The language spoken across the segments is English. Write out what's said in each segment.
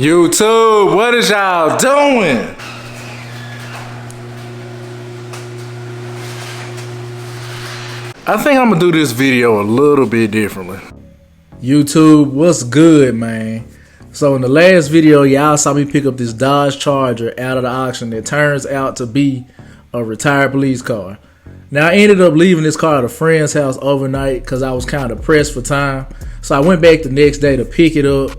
YouTube, what is y'all doing? I think I'm gonna do this video a little bit differently. YouTube, what's good, man? So in the last video, y'all saw me pick up this Dodge Charger out of the auction that turns out to be a retired police car. Now, I ended up leaving this car at a friend's house overnight because I was kind of pressed for time. So I went back the next day to pick it up.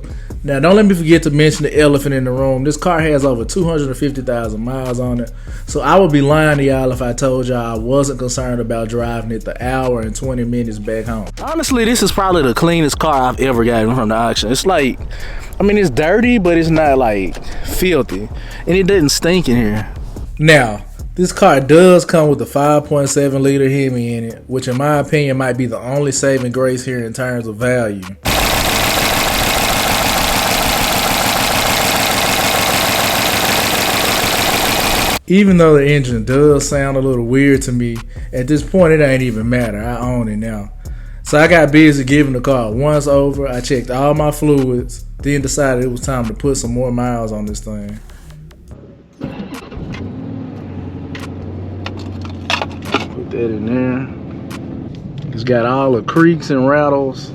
Now, don't let me forget to mention the elephant in the room. This car has over 250,000 miles on it. So I would be lying to y'all if I told y'all I wasn't concerned about driving it the hour and 20 minutes back home. Honestly, this is probably the cleanest car I've ever gotten from the auction. It's like, I mean, it's dirty, but it's not like filthy. And it doesn't stink in here. Now, this car does come with a 5.7 liter Hemi in it, which in my opinion might be the only saving grace here in terms of value. Even though the engine does sound a little weird to me, at this point it ain't even matter. I own it now. So I got busy giving the car a once over. I checked all my fluids, then decided it was time to put some more miles on this thing. Put that in there. It's got all the creaks and rattles.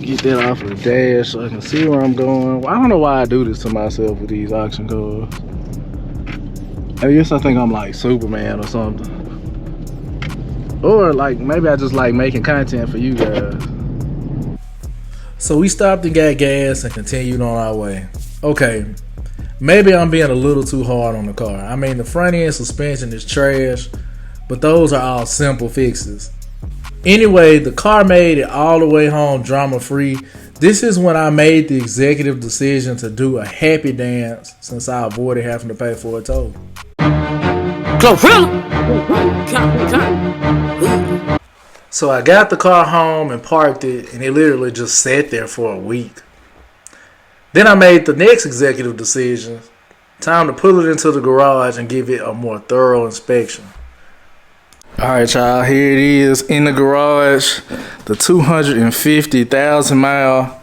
Get that off of the dash so I can see where I'm going. I don't know why I do this to myself with these auction cars. I guess I think I'm like Superman or something. Or like maybe I just like making content for you guys. So we stopped and got gas and continued on our way. Okay, maybe I'm being a little too hard on the car. I mean, the front end suspension is trash, but those are all simple fixes. Anyway, the car made it all the way home drama free. This is when I made the executive decision to do a happy dance since I avoided having to pay for a toll. So I got the car home and parked it, and it literally just sat there for a week. Then I made the next executive decision. Time to pull it into the garage and give it a more thorough inspection. Alright, y'all, here it is in the garage. The 250,000 mile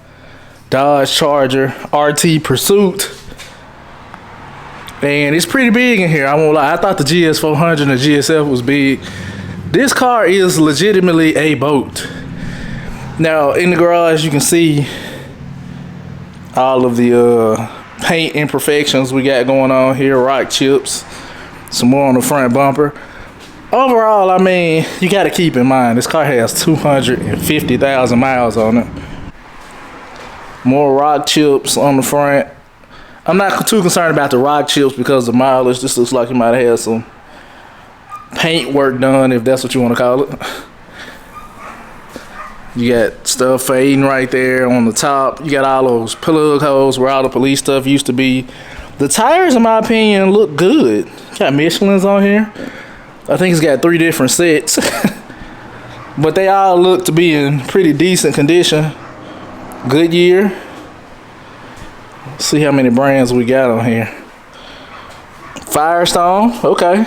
Dodge Charger RT Pursuit. And it's pretty big in here, I won't lie. I thought the GS400 and the GSF was big. This car is legitimately a boat. Now, in the garage, you can see all of the paint imperfections we got going on here. Rock chips, some more on the front bumper. Overall, I mean, you got to keep in mind, this car has 250,000 miles on it. More rock chips on the front. I'm not too concerned about the rock chips because the mileage. This looks like you might have had some paint work done, if that's what you want to call it. You got stuff fading right there on the top. You got all those plug holes where all the police stuff used to be. The tires, in my opinion, look good. Got Michelin's on here. I think it's got 3 different sets. But they all look to be in pretty decent condition. Goodyear. Let's see how many brands we got on here. Firestone, okay.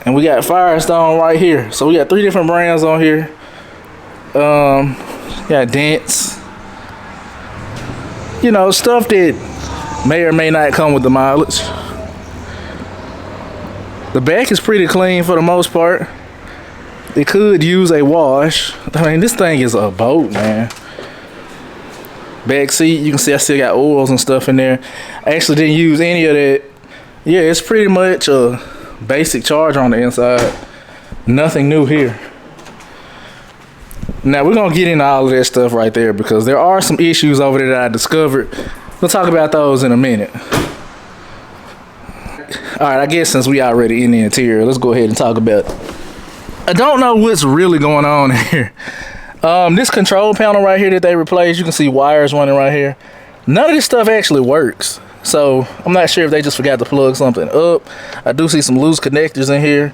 And we got Firestone right here. So we got 3 different brands on here. Got dents. You know, stuff that may or may not come with the mileage. The back is pretty clean for the most part. It could use a wash. I mean, this thing is a boat, man. Back seat, you can see I still got oils and stuff in there. I actually didn't use any of that. Yeah, it's pretty much a basic Charger on the inside. Nothing new here. Now we're gonna get into all of that stuff right there because there are some issues over there that I discovered. We'll talk about those in a minute. Alright, I guess since we already in the interior, let's go ahead and talk about it. I don't know what's really going on here. This control panel right here that they replaced, you can see wires running right here. None of this stuff actually works. So I'm not sure if they just forgot to plug something up. I do see some loose connectors in here.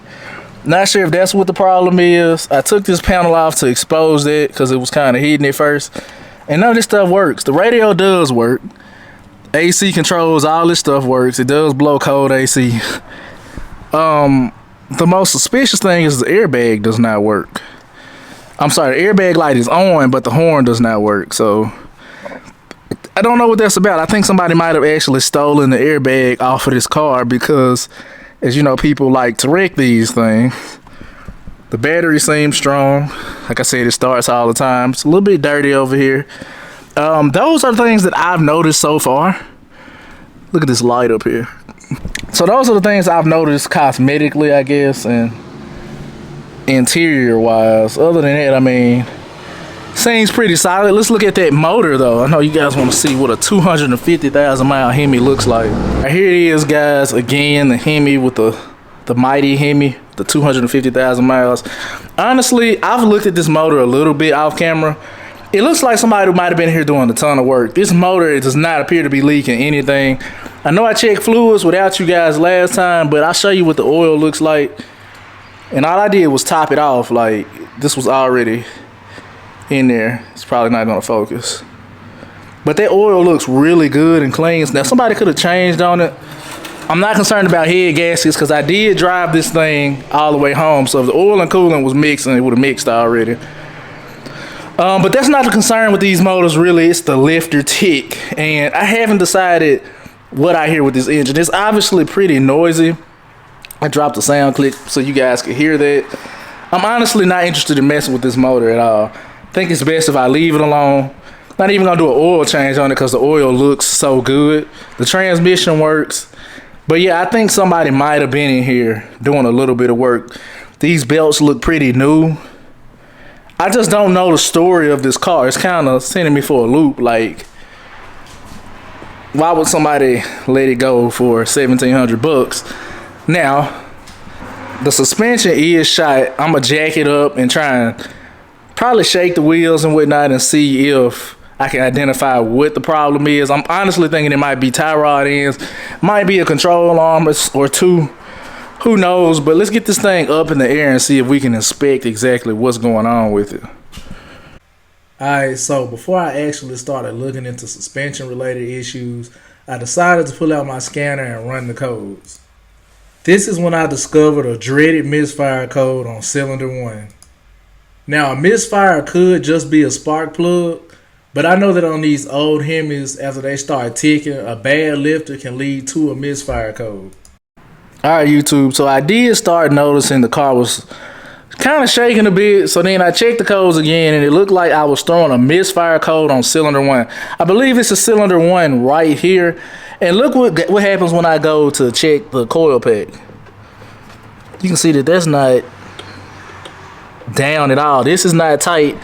Not sure if that's what the problem is. I took this panel off to expose that because it was kind of hidden at first. And none of this stuff works. The radio does work. AC controls, all this stuff works. It does blow cold AC. The most suspicious thing is the airbag does not work. I'm sorry, the airbag light is on, but the horn does not work. So I don't know what that's about. I think somebody might have actually stolen the airbag off of this car because, as you know, people like to wreck these things. The battery seems strong. Like I said, it starts all the time. It's a little bit dirty over here. Those are the things that I've noticed so far. Look at this light up here. So those are the things I've noticed cosmetically, I guess, and interior wise. Other than that, I mean, seems pretty solid. Let's look at that motor though. I know you guys want to see what a 250,000 mile Hemi looks like. Right, here it is, guys. Again, the Hemi with the mighty Hemi, the 250,000 miles. Honestly, I've looked at this motor a little bit off camera. It looks like somebody who might have been here doing a ton of work. This motor does not appear to be leaking anything. I know I checked fluids without you guys last time, but I'll show you what the oil looks like. And all I did was top it off. Like, this was already in there. It's probably not gonna focus. But that oil looks really good and clean. Now, somebody could have changed on it. I'm not concerned about head gaskets because I did drive this thing all the way home. So if the oil and coolant was mixing, it would have mixed already. But that's not the concern with these motors, really. It's the lifter tick. And I haven't decided what I hear with this engine. It's obviously pretty noisy. I dropped the sound clip so you guys could hear that. I'm honestly not interested in messing with this motor at all. I think it's best if I leave it alone. Not even gonna do an oil change on it because the oil looks so good. The transmission works. But yeah, I think somebody might have been in here doing a little bit of work. These belts look pretty new. I just don't know the story of this car. It's kind of sending me for a loop. Like, why would somebody let it go for 1,700 bucks? Now, the suspension is shot. I'm gonna jack it up and try and probably shake the wheels and whatnot and see if I can identify what the problem is. I'm honestly thinking it might be tie rod ends, might be a control arm or two. Who knows? But let's get this thing up in the air and see if we can inspect exactly what's going on with it. Alright, so before I actually started looking into suspension related issues, I decided to pull out my scanner and run the codes. This is when I discovered a dreaded misfire code on cylinder 1. Now, a misfire could just be a spark plug, but I know that on these old Hemis, after they start ticking, a bad lifter can lead to a misfire code. Alright, YouTube, so I did start noticing the car was kind of shaking a bit, so then I checked the codes again and it looked like I was throwing a misfire code on cylinder 1. I believe this is cylinder 1 right here, and look what happens when I go to check the coil pack. You can see that that's not down at all. This is not tight.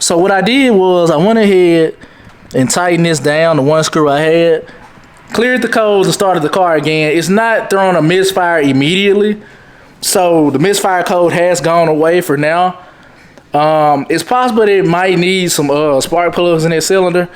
So what I did was I went ahead and tightened this down, the one screw I had, cleared the codes and started the car again. It's not throwing a misfire immediately, so the misfire code has gone away for now. It's possible that it might need some spark plugs in that cylinder.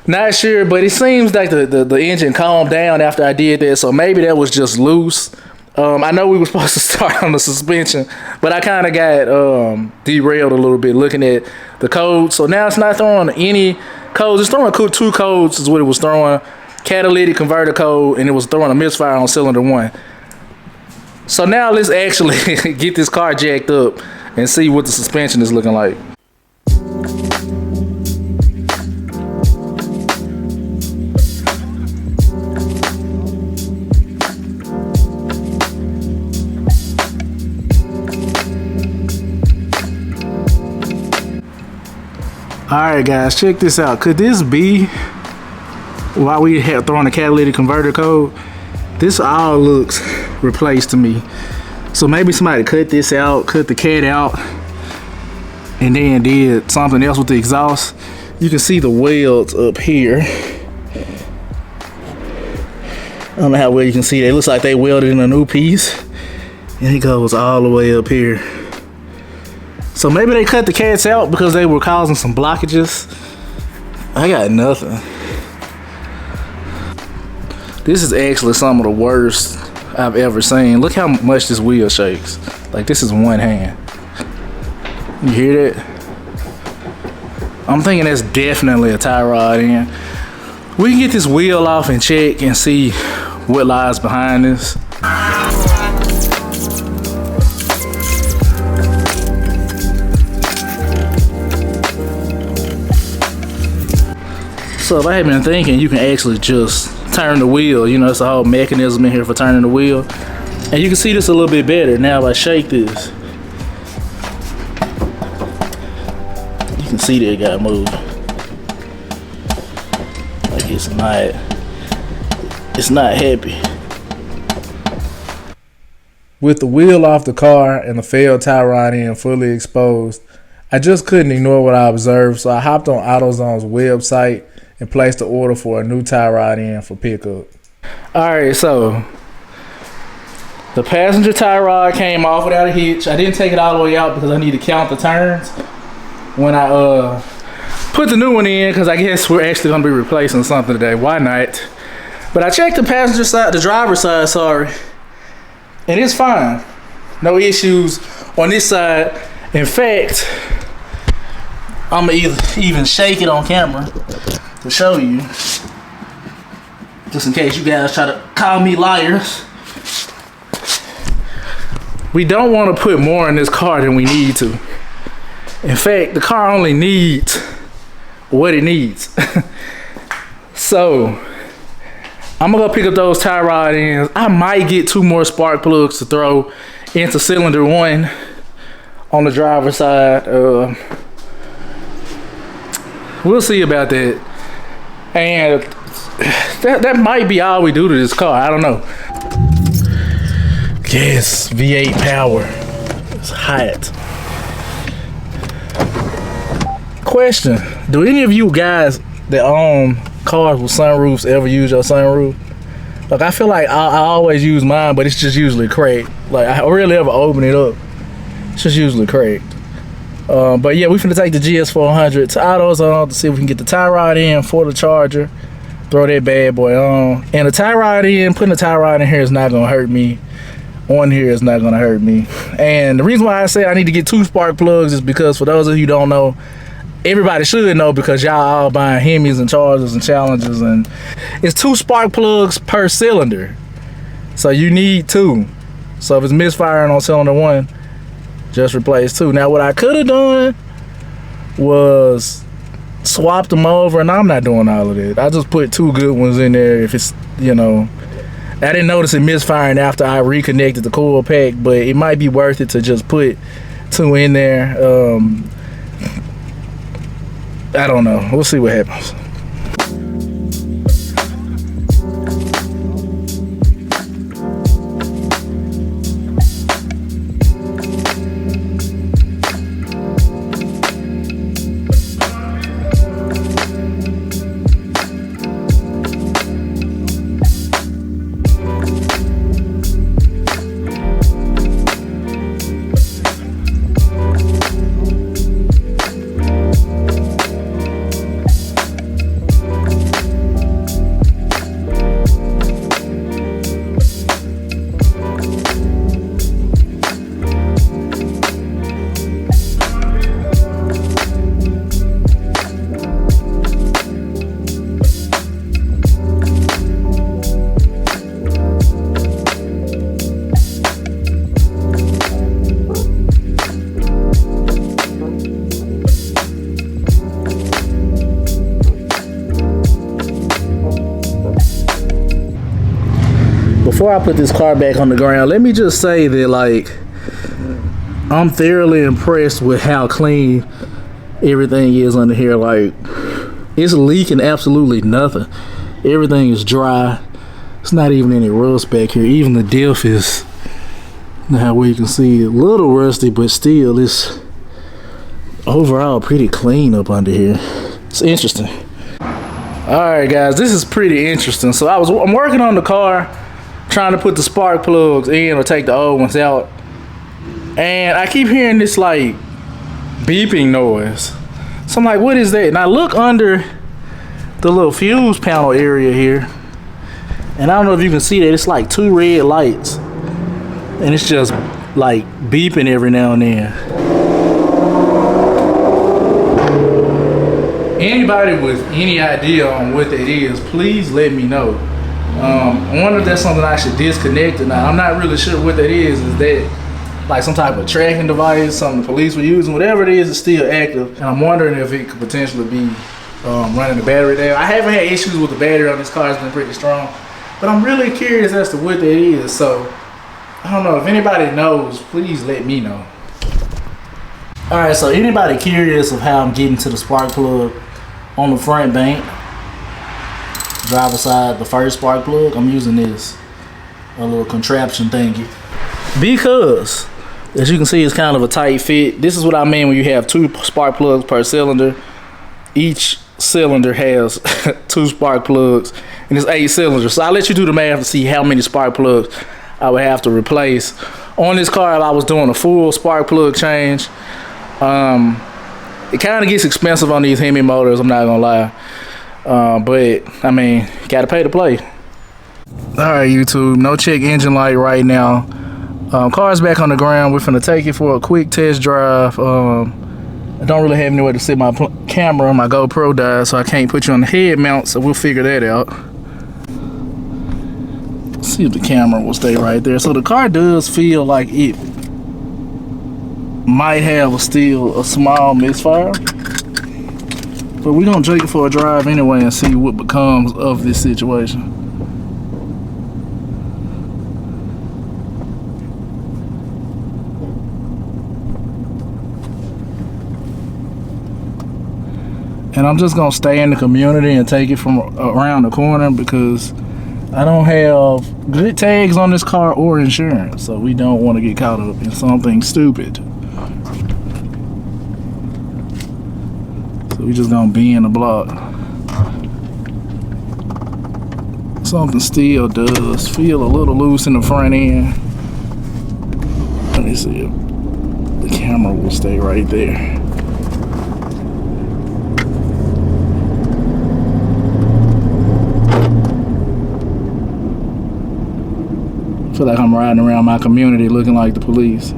Not sure, but it seems like the engine calmed down after I did that, so maybe that was just loose. I know we were supposed to start on the suspension, but I kind of got derailed a little bit looking at the code. So now it's not throwing any codes. It's throwing two codes is what it was throwing. Catalytic converter code, and it was throwing a misfire on cylinder 1. So now let's actually get this car jacked up and see what the suspension is looking like. Alright guys, check this out. Could this be why we had thrown a catalytic converter code? This all looks replaced to me. So maybe somebody cut this out, cut the cat out, and then did something else with the exhaust. You can see the welds up here. I don't know how well you can see that. It looks like they welded in a new piece, and it goes all the way up here. So maybe they cut the cats out because they were causing some blockages. I got nothing. This is actually some of the worst I've ever seen. Look how much this wheel shakes. Like, this is one hand. You hear that? I'm thinking that's definitely a tie rod end. We can get this wheel off and check and see what lies behind this. So I have been thinking you can actually just turn the wheel. You know, it's a whole mechanism in here for turning the wheel. And you can see this a little bit better now if I shake this. You can see that it got moved. Like it's not happy. With the wheel off the car and the failed tie rod end fully exposed, I just couldn't ignore what I observed, so I hopped on AutoZone's website and placed the order for a new tie rod end for pickup. Alright, so the passenger tie rod came off without a hitch. I didn't take it all the way out because I need to count the turns when I put the new one in, because I guess we're actually going to be replacing something today. Why not? But I checked the passenger side, the driver's side, sorry, and it's fine. No issues on this side. In fact, I'm going to even shake it on camera to show you, just in case you guys try to call me liars. We don't want to put more in this car than we need to. In fact, the car only needs what it needs. So I'm gonna go pick up those tie rod ends. I might get 2 more spark plugs to throw into cylinder 1 on the driver's side. We'll see about that. And that might be all we do to this car. I don't know. Yes, V8 power. It's hot. Question: do any of you guys that own cars with sunroofs ever use your sunroof? Like, I feel like I always use mine, but it's just usually cracked. Like, I rarely ever open it up. It's just usually cracked. But yeah, we finna take the GS400 to AutoZone to see if we can get the tie rod in for the Charger. Throw that bad boy on. And the tie rod in, putting the tie rod in here is not gonna hurt me. On here is not gonna hurt me. And the reason why I say I need to get 2 spark plugs is because, for those of you who don't know, everybody should know, because y'all all buying Hemis and Chargers and Challengers, and it's 2 spark plugs per cylinder. So you need 2. So if it's misfiring on cylinder 1, just replace 2. Now what I could have done was swap them over, and I'm not doing all of that. I just put 2 good ones in there. If it's, you know, I didn't notice it misfiring after I reconnected the coil pack, but it might be worth it to just put 2 in there. I don't know. We'll see what happens. Before I put this car back on the ground, let me just say that, like, I'm thoroughly impressed with how clean everything is under here. Like, it's leaking absolutely nothing. Everything is dry. It's not even any rust back here. Even the diff is, now where you can see, a little rusty, but still it's overall pretty clean up under here. It's interesting. Alright guys, this is pretty interesting. So I'm working on the car, trying to put the spark plugs in or take the old ones out, and I keep hearing this like beeping noise. So I'm like, what is that? And I look under the little fuse panel area here, and I don't know if you can see that, it's like 2 red lights, and it's just like beeping every now and then. Anybody with any idea on what that is, please let me know. I wonder if that's something I should disconnect or not. I'm not really sure what that is. Is that like some type of tracking device, something the police were using? Whatever it is, it's still active, and I'm wondering if it could potentially be running the battery down. I haven't had issues with the battery on this car. It's been pretty strong, but I'm really curious as to what that is. So I don't know if anybody knows, please let me know. All right, so anybody curious of how I'm getting to the spark plug on the front bank, driver side, the first spark plug, I'm using this, a little contraption thingy. Because, as you can see, it's kind of a tight fit. This is what I mean when you have 2 spark plugs per cylinder. Each cylinder has 2 spark plugs, and it's 8 cylinders. So I'll let you do the math to see how many spark plugs I would have to replace. On this car, if I was doing a full spark plug change, it kind of gets expensive on these Hemi motors, I'm not gonna lie. But I mean, gotta pay to play. All right, YouTube, no check engine light right now. Car's back on the ground. We're finna take it for a quick test drive. I don't really have anywhere to sit my camera. My GoPro died, so I can't put you on the head mount, so we'll figure that out. Let's see if the camera will stay right there. So the car does feel like it might have still a small misfire, but we're gonna take it for a drive anyway and see what becomes of this situation. And I'm just gonna stay in the community and take it from around the corner because I don't have good tags on this car or insurance, so we don't want to get caught up in something stupid. So we just gonna be in the block. Something still does feel a little loose in the front end. Let me see if the camera will stay right there. I feel like I'm riding around my community looking like the police.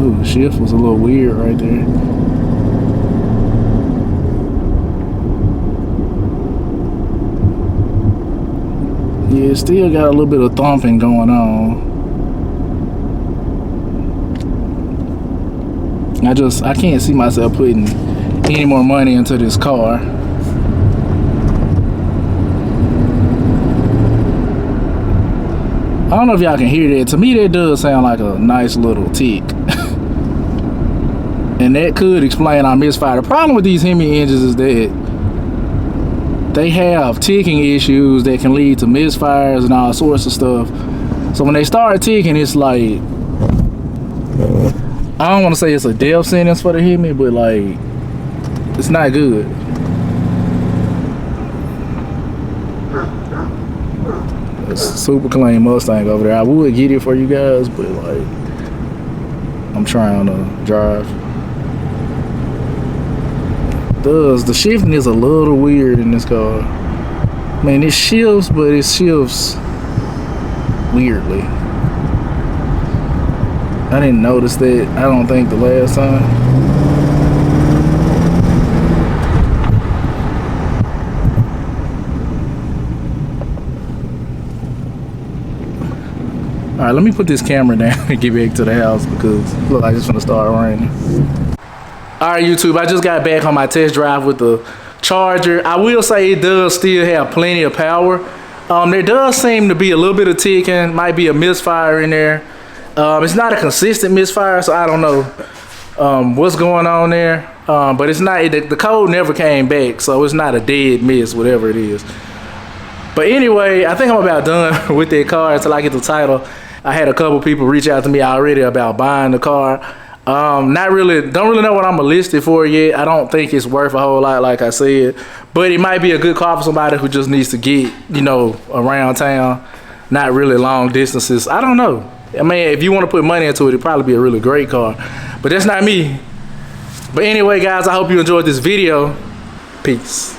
Ooh, the shift was a little weird right there. Yeah, it still got a little bit of thumping going on. I can't see myself putting any more money into this car. I don't know if y'all can hear that. To me, that does sound like a nice little tick. And that could explain our misfire. The problem with these Hemi engines is that they have ticking issues that can lead to misfires and all sorts of stuff. So when they start ticking, it's like, I don't want to say it's a death sentence for the Hemi, but like, it's not good. Super clean Mustang over there. I would get it for you guys, but like, I'm trying to drive. The shifting is a little weird in this car. Man, it shifts, but it shifts weirdly. I didn't notice that, I don't think, the last time. All right, let me put this camera down and get back to the house because look, I just want to start raining. All right, YouTube, I just got back on my test drive with the Charger. I will say it does still have plenty of power. There does seem to be a little bit of ticking, might be a misfire in there. It's not a consistent misfire, so I don't know what's going on there. But it's not, the code never came back, so it's not a dead miss, whatever it is. But anyway, I think I'm about done with that car until I get the title. I had a couple people reach out to me already about buying the car. Don't really know what I'm gonna list it for yet. I don't think it's worth a whole lot, like I said, but it might be a good car for somebody who just needs to get, you know, around town, not really long distances. I don't know. I mean, if you want to put money into it, it'd probably be a really great car, but that's not me. But anyway, guys, I hope you enjoyed this video. Peace.